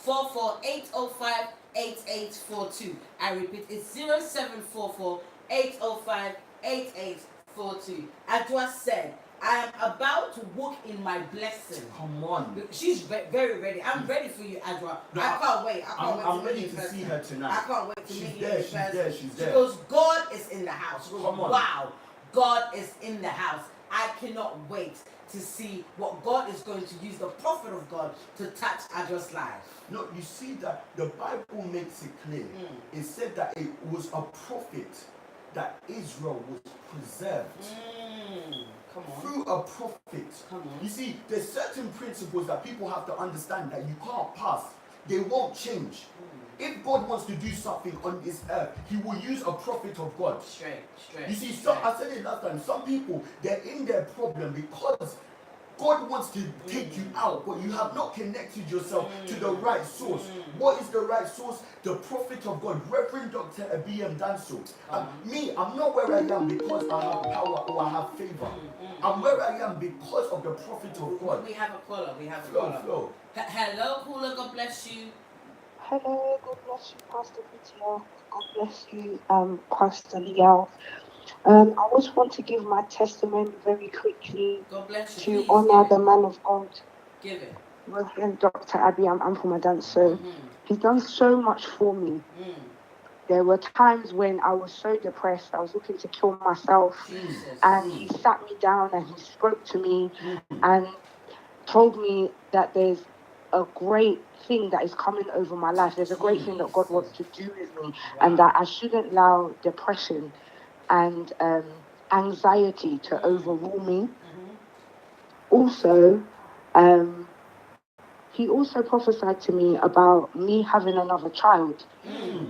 0744-805-8842. I repeat, it's 0744-805-8842. Adwa said, I am about to walk in my blessing. Come on. She's very ready. I'm ready for you, Adwa. No, I can't wait. I'm ready to see her tonight. I can't wait to meet you in person. She's there. Because God is in the house. Come on. Wow. God is in the house. I cannot wait to see what God is going to use the prophet of God to touch Adwa's life. No, you see that the Bible makes it clear. It said that it was a prophet that Israel was preserved. Come on. Through a prophet. Come on. You see, there's certain principles that people have to understand that you can't pass. They won't change. If God wants to do something on this earth, He will use a prophet of God. Straight. You see, I said it last time, some people, they're in their problem because God wants to take you out, but you have not connected yourself to the right source. What is the right source? The prophet of God, Reverend Dr. Abbeam Danso. I'm not where I am because I have power or I have favor. I'm where I am because of the prophet of God. We have a caller. Flow. Hello, caller. God bless you. Hello, God bless you, Pastor Peter. God bless you, Pastor Liel. I just want to give my testimony very quickly. God bless you. To honor the man of God. Give it. Reverend Dr. Abbeam Ampumadansa. He's done so much for me. There were times when I was so depressed, I was looking to kill myself. Jesus. And he sat me down and he spoke to me and told me that there's a great thing that is coming over my life. There's a great thing that God wants to do with me, and that I shouldn't allow depression and anxiety to overrule me. Also, he also prophesied to me about me having another child.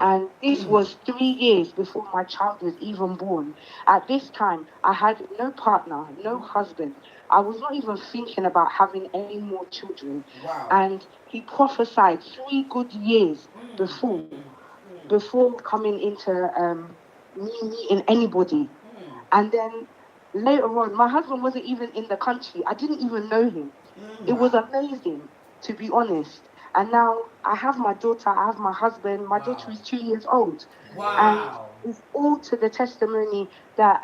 And this was 3 years before my child was even born. At this time, I had no partner, no husband. I was not even thinking about having any more children. Wow. And he prophesied 3 good years before coming into me meeting anybody. And then later on, my husband wasn't even in the country. I didn't even know him. It was amazing, to be honest. And now I have my daughter, I have my husband. My daughter is 2 years old. Wow. And it's all to the testimony that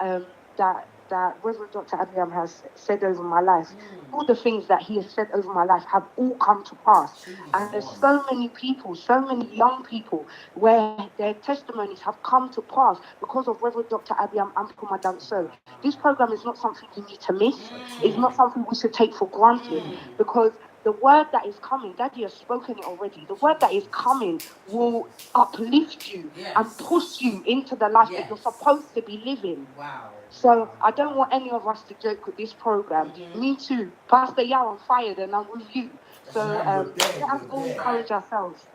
that Reverend Dr. Abbeam has said over my life. All the things that he has said over my life have all come to pass. And there's so many people, so many young people, where their testimonies have come to pass because of Reverend Dr. Abbeam and Madame So. This program is not something we need to miss. It's not something we should take for granted, because the word that is coming, Daddy has spoken it already. The word that is coming will uplift you and push you into the life that you're supposed to be living. Wow. So I don't want any of us to joke with this program. Me too. Pastor Yao, I'm fired and I'm with you. So let us all encourage ourselves.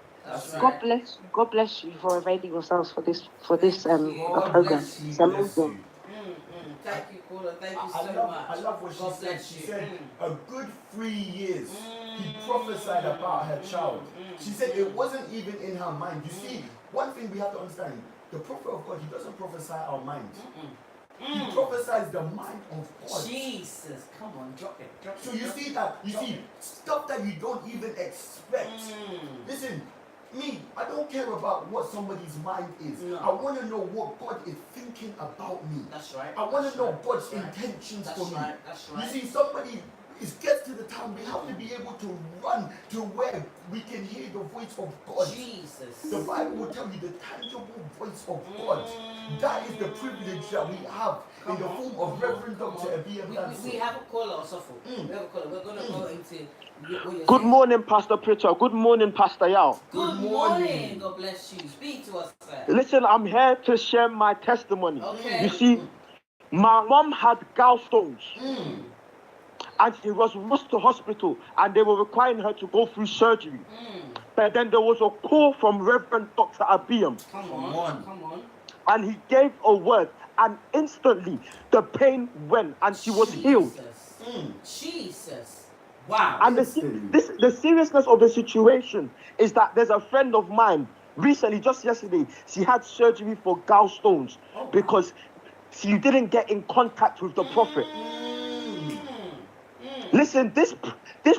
God bless you. God bless you for availing yourselves for this program. It's amazing. Thank you, caller. Thank you so much. I love what God she said. bless She you. said a good 3 years. He prophesied about her child. She said it wasn't even in her mind. You see, one thing we have to understand: the prophet of God, he doesn't prophesy our minds. He prophesies the mind of God. Jesus, come on, drop it. So you see that, stuff that you don't even expect. Listen, me, I don't care about what somebody's mind is. No. I want to know what God is thinking about me. That's right. I want to know God's intentions for me. That's right. You see, somebody, it gets to the time we have to be able to run to where we can hear the voice of God. Jesus. The Bible will tell you the tangible voice of God. That is the privilege that we have in the form of Reverend Dr. Abbeam. We have a caller also. We have a caller. We're going to go into what you're Good saying. morning, Pastor Pritchard. Good morning, Pastor Yao. Good morning. God bless you. Speak to us, sir. Listen, I'm here to share my testimony. Okay. You see, my mom had gallstones. And she was rushed to hospital, and they were requiring her to go through surgery. But then there was a call from Reverend Dr. Abbeam. Come on. And he gave a word, and instantly the pain went, and she was healed. Jesus. Wow. And the seriousness of the situation is that there's a friend of mine, recently, just yesterday, she had surgery for gallstones because she didn't get in contact with the prophet. Listen, this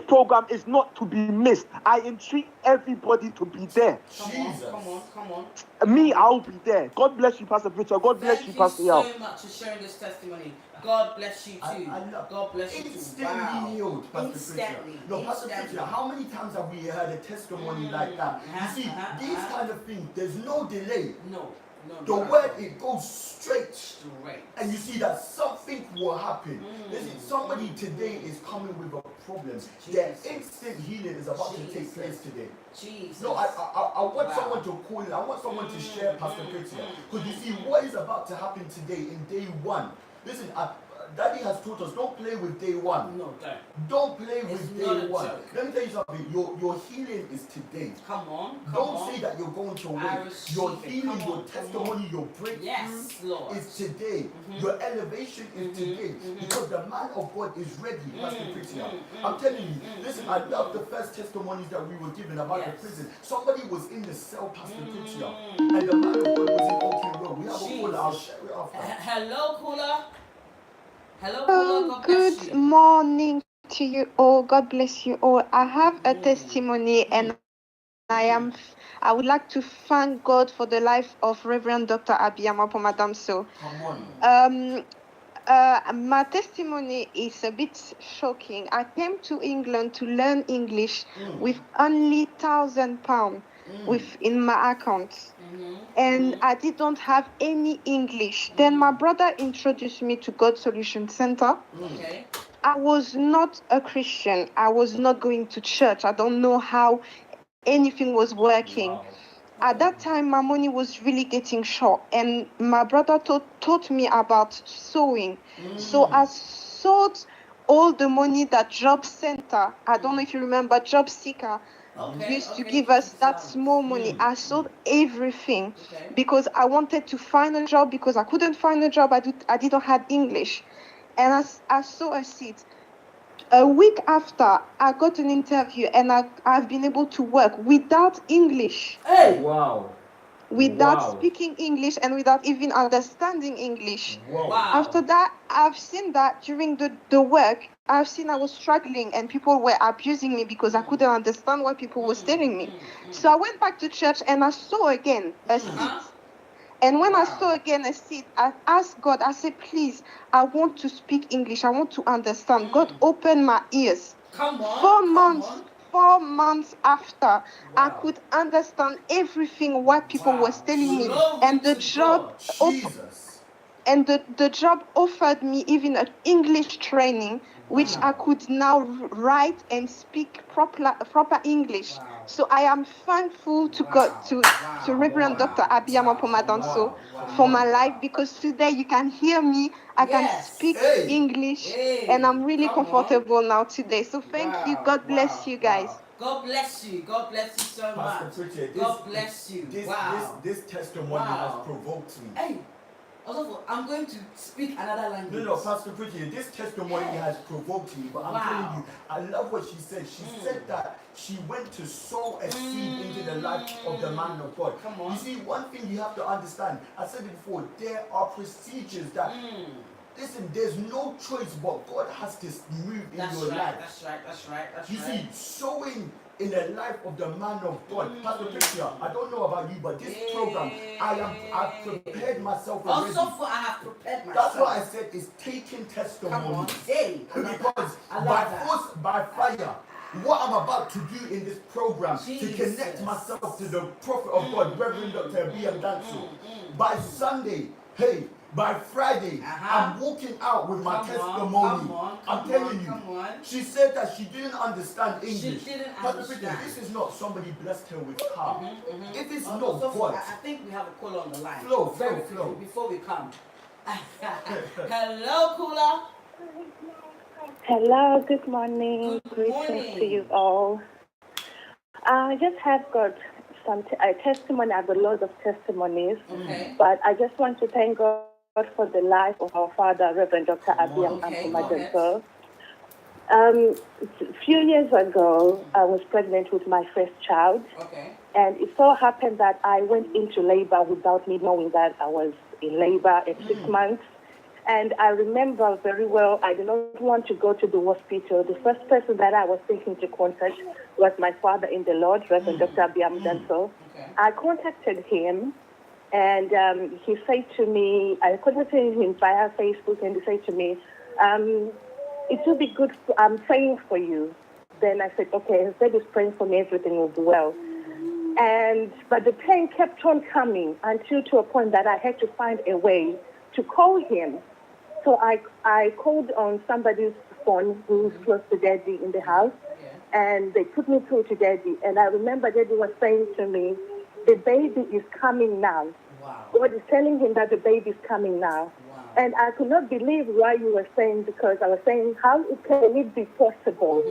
program is not to be missed. I entreat everybody to be there. Come on. Me, I'll be there. God bless you, Pastor Peter. God bless you, Pastor Yao. Thank you so much for sharing this testimony. God bless you too. God bless you too. Instantly healed, Pastor Peter. No, Pastor Peter, how many times have we heard a testimony like that? You see, these kind of things, there's no delay. No. The word, it goes straight. And you see that something will happen. Listen, somebody today is coming with a problem. Their instant healing is about to take place today. No, I want someone to call in. I want someone to share Pastor Peter. Because you see, what is about to happen today in day one. Listen, Daddy has taught us, don't play with day one. No, don't play with day one. Let me tell you something. Your healing is today. Come on. Don't say that you're going to wait. Your healing, your testimony, your breakthrough is today. Your elevation is today. Because the man of God is ready, Pastor Peter. I'm telling you, listen, I love the first testimonies that we were given about the prison. Somebody was in the cell, Pastor Peter, and the man of God was in Oaken Road. We have a caller, I'll share it after. Hello, caller. Good morning to you all. God bless you all. I have a testimony, and I would like to thank God for the life of Reverend Dr. Abbeam upon Madame So. Come on. My testimony is a bit shocking. I came to England to learn English with only £1,000 in my account. And I didn't have any English. Then my brother introduced me to God Solution Center. I was not a Christian. I was not going to church. I don't know how anything was working. Wow. At that time, my money was really getting short, and my brother taught me about sewing. So I sewed all the money that Job Center, I don't know if you remember, Job Seeker, used to give us that small money. I sold everything because I wanted to find a job, because I couldn't find a job. I didn't have English. And I saw a seed. A week after, I got an interview, and I've been able to work without English. Hey! Wow. Without Wow. speaking English and without even understanding English. Wow. After that, I've seen that during the work, I was struggling and people were abusing me because I couldn't understand what people were telling me. So I went back to church and I saw again a seed. And when I saw again a seed, I asked God, I said, please, I want to speak English. I want to understand. God opened my ears. Come on. 4 months after, I could understand everything what people were telling me. And the job and the job offered me even an English training, which I could now write and speak proper English. So I am thankful to God, to Reverend Dr. Abbeam for my life, because today you can hear me, I can speak English, and I'm really comfortable now today. So thank you. God bless you guys. God bless you. God bless you so much. God bless you. This testimony has provoked me. Hey, also, I'm going to speak another language. No, Pastor Pretty, this testimony has provoked me, but I'm telling you, I love what she said. She said that she went to sow a seed into the life of the man of God. Come on. You see, one thing you have to understand, I said it before, there are procedures that, listen, there's no choice, but God has to move in your life. That's right. You see, sowing in the life of the man of God. Pastor Patricia, I don't know about you, but this program, I've prepared myself already. Also, I have prepared myself. That's what I said is taking testimony. Come on. Hey, because by force, by fire, what I'm about to do in this program to connect myself to the prophet of God, Reverend Dr. Abbeam, by Sunday, hey, by Friday, I'm walking out with my testimony. I'm telling you. She said that she didn't understand English. This is not somebody blessed her with car. If it's not God. I think we have a call on the line. Flow. Before we come. Hello, Kula. Hello, good morning. Good morning. Greetings to you all. I just have got some testimony. I've got loads of testimonies. Okay. But I just want to thank God for the life of our father, Reverend Dr. Abbeam and a few years ago, I was pregnant with my first child. Okay. And it so happened that I went into labor without me knowing that I was in labor at 6 months. And I remember very well, I did not want to go to the hospital. The first person that I was thinking to contact was my father in the Lord, Reverend Dr. Abbeam. Okay. I contacted him, and he said to me, I contacted him via Facebook, and he said to me, it will be good, I'm praying for you. Then I said, okay, instead of praying for me, everything will be well. But the pain kept on coming until to a point that I had to find a way to call him. So I called on somebody's phone who's close to Daddy in the house, and they put me through to Daddy. And I remember Daddy was saying to me, the baby is coming now. Wow. God is telling him that the baby is coming now. Wow. And I could not believe what you were saying, because I was saying, how can it be possible?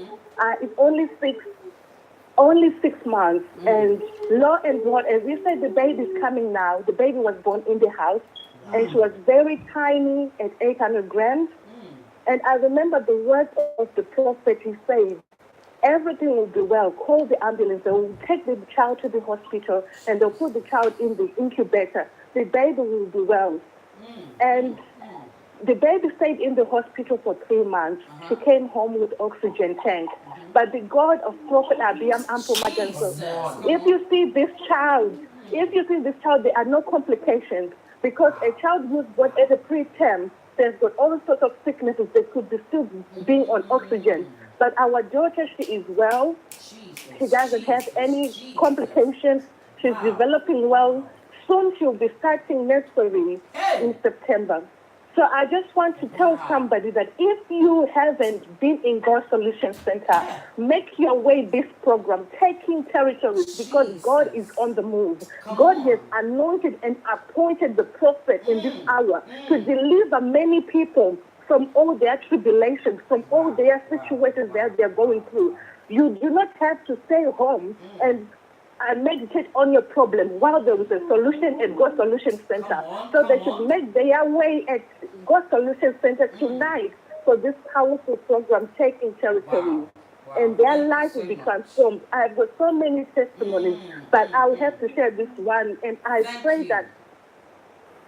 It's only 6 months. And lo and behold, as you said, the baby is coming now. The baby was born in the house. And she was very tiny at 800 grams. And I remember the words of the prophet. He said, everything will be well. Call the ambulance. They will take the child to the hospital, and they'll put the child in the incubator. The baby will be well. And the baby stayed in the hospital for 3 months. She came home with oxygen tank. But the God of Prophet Abbeam, if you see this child, there are no complications. Because a child who's born at a preterm, there's got all sorts of sicknesses that could be still being on oxygen. But our daughter, she is well. She doesn't have any complications. She's developing well. Soon she'll be starting nursery in September. So I just want to tell somebody that if you haven't been in God Solution Center, make your way this program, taking territories, because God is on the move. God has anointed and appointed the prophet in this hour to deliver many people from all their tribulations, from all their situations that they're going through. You do not have to stay home and meditate on your problem while there is a solution at God Solution Center. So they should make their way at God Solution Center tonight for this powerful program, Taking Territory. And their life will be transformed. I've got so many testimonies, but I will have to share this one. And I pray that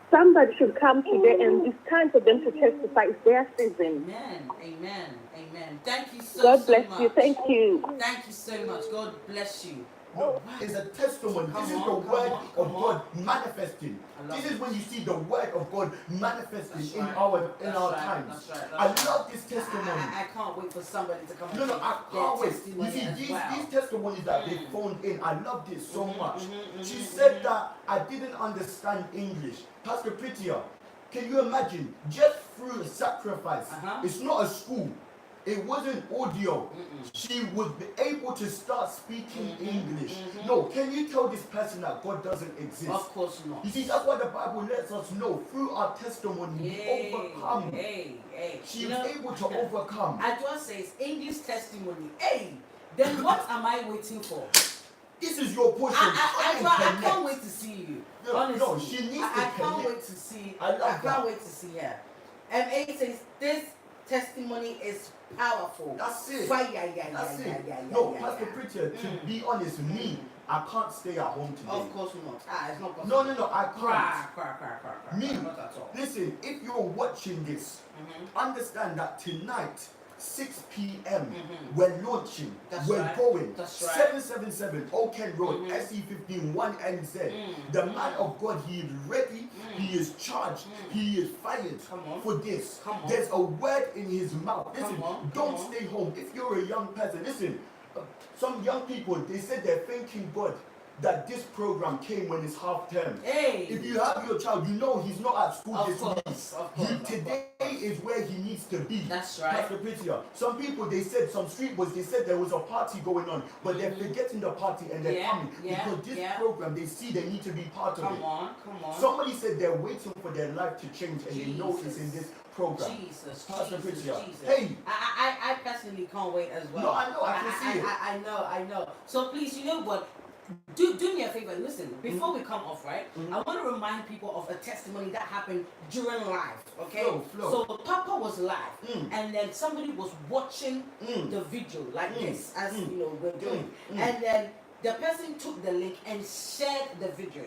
somebody should come today, and it's time for them to testify. It's their season. Amen. Amen. Amen. Thank you so God so bless much. you. Thank you. Thank you so much. God bless you. No, it's a testimony. This is the word of God manifesting. This is when you see the word of God manifesting in our times. I love this testimony. I can't wait for somebody to come. No, I can't wait. You see, these testimonies that they phoned in, I love this so much. She said that I didn't understand English. Pastor Pritia, can you imagine? Just through sacrifice. It's not a school. It wasn't audio. She would be able to start speaking English. No, can you tell this person that God doesn't exist? Of course not. You see, that's what the Bible lets us know. Through our testimony, we overcome. She was able to overcome. I just say it's English testimony. Hey, then what am I waiting for? This is your portion. I can't wait to see you. Honestly, no, she needs to I can't wait to see. I can't wait to see her. MA says this testimony is powerful. That's it. That's it. No, Pastor Preacher, to be honest, me, I can't stay at home today. Of course not. It's not possible. No, I can't. Cry. Me, not at all. Listen, if you're watching this, understand that tonight, 6 p.m. We're launching. We're going. That's right. 777 Oaken Road, SE15 1NZ. The man of God, he is ready. He is charged. He is fired for this. There's a word in his mouth. Listen, don't stay home. If you're a young person, listen, some young people, they said they're thanking God that this program came when it's half term. Hey. If you have your child, you know he's not at school this week. Today is where he needs to be. That's right. Pastor Pritia. Some people, they said, some street boys, they said there was a party going on, but they're forgetting the party and they're coming. Because this program, they see they need to be part of it. Come on. Somebody said they're waiting for their life to change and they know it's in this program. Pastor Pritia. Hey. I personally can't wait as well. No, I know, I can see it. I know. So please, you know what? Do me a favor, listen, before we come off, right? I want to remind people of a testimony that happened during live, okay? Flow. So Papa was live, and then somebody was watching the video like this, as you know, we're doing. And then the person took the link and shared the video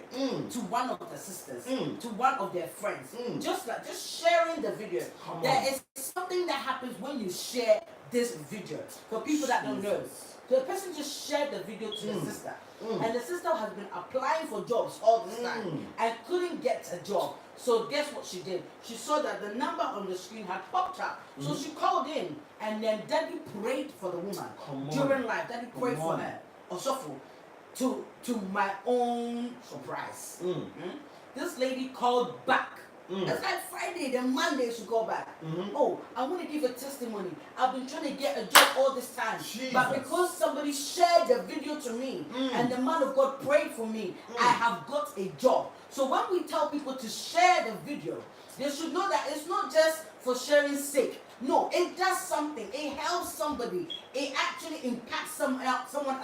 to one of the sisters, to one of their friends. Just sharing the video. There is something that happens when you share this video. For people that don't know. So the person just shared the video to the sister. And the sister has been applying for jobs all this time and couldn't get a job. So guess what she did? She saw that the number on the screen had popped up. So she called in, and then Daddy prayed for the woman during life. Daddy prayed for her. Also, to my own surprise, this lady called back. It's like Friday, then Monday she called back. Oh, I want to give a testimony. I've been trying to get a job all this time. But because somebody shared the video to me and the man of God prayed for me, I have got a job. So when we tell people to share the video, they should know that it's not just for sharing sake. No, it does something. It helps somebody. It actually impacts someone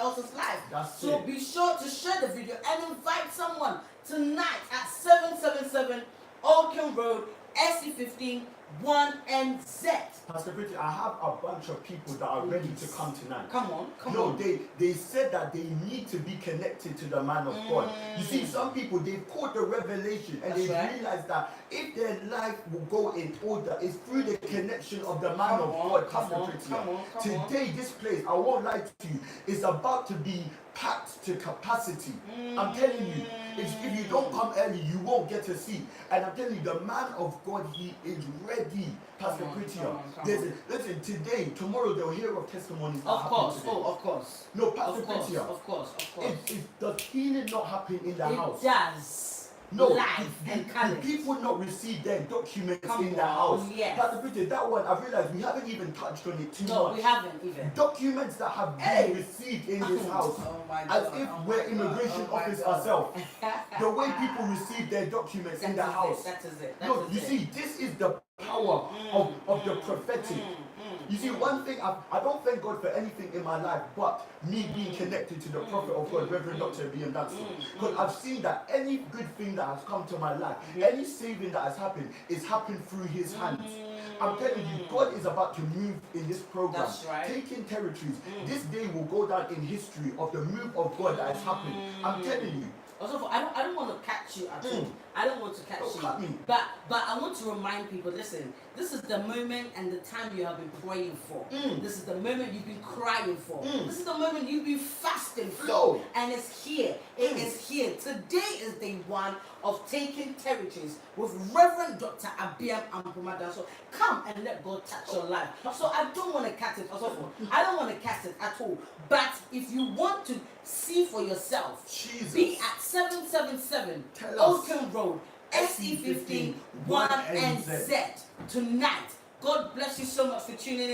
else's life. So be sure to share the video and invite someone tonight at 777 Oaken Road, SE15 1NZ. Pastor Pretty, I have a bunch of people that are ready to come tonight. Come on. No, they said that they need to be connected to the man of God. You see, some people, they've caught the revelation and they realized that if their life will go in order, it's through the connection of the man of God, Pastor Pretty. Today, this place, I won't lie to you, is about to be packed to capacity. I'm telling you, if you don't come early, you won't get a seat. And I'm telling you, the man of God, he is ready, Pastor Prettier. Listen, today, tomorrow, they'll hear of testimonies. Of course. No, Pastor Prettier. Of course. Does healing not happen in the house? It does. No, life and the colours. people not receive their documents Come in the on, house. yes. Pastor Peter, that one, I realized we haven't even touched on it too No, much. we haven't even. Documents that have been received in this house, Oh my as God, if oh we're my immigration God, oh my office God. ourselves. The way people receive their documents in the house. That is it. No, you see, this is the power of the prophetic. You see, one thing, I don't thank God for anything in my life but me being connected to the prophet of God, Reverend Dr. Abbeam. Because I've seen that any good thing that has come to my life, any saving that has happened, is happened through his hands. I'm telling you, God is about to move in this program, That's right. taking territories. This day will go down in history of the move of God that has happened. I'm telling you. Also, I don't want to catch you at all. I don't want to catch Don't you. cut me. But I want to remind people, listen, this is the moment and the time you have been praying for. This is the moment you've been crying for. This is the moment you've been fasting for. No. And it's here. It is here. Today is day one of taking territories with Reverend Dr. Abbeam and So come and let God touch your life. So I don't want to cut it. I don't want to cast it at all. But if you want to see for yourself, Jesus. be at 777 Tell us. Oaken Road, SE15 1NZ tonight. God bless you so much for tuning in.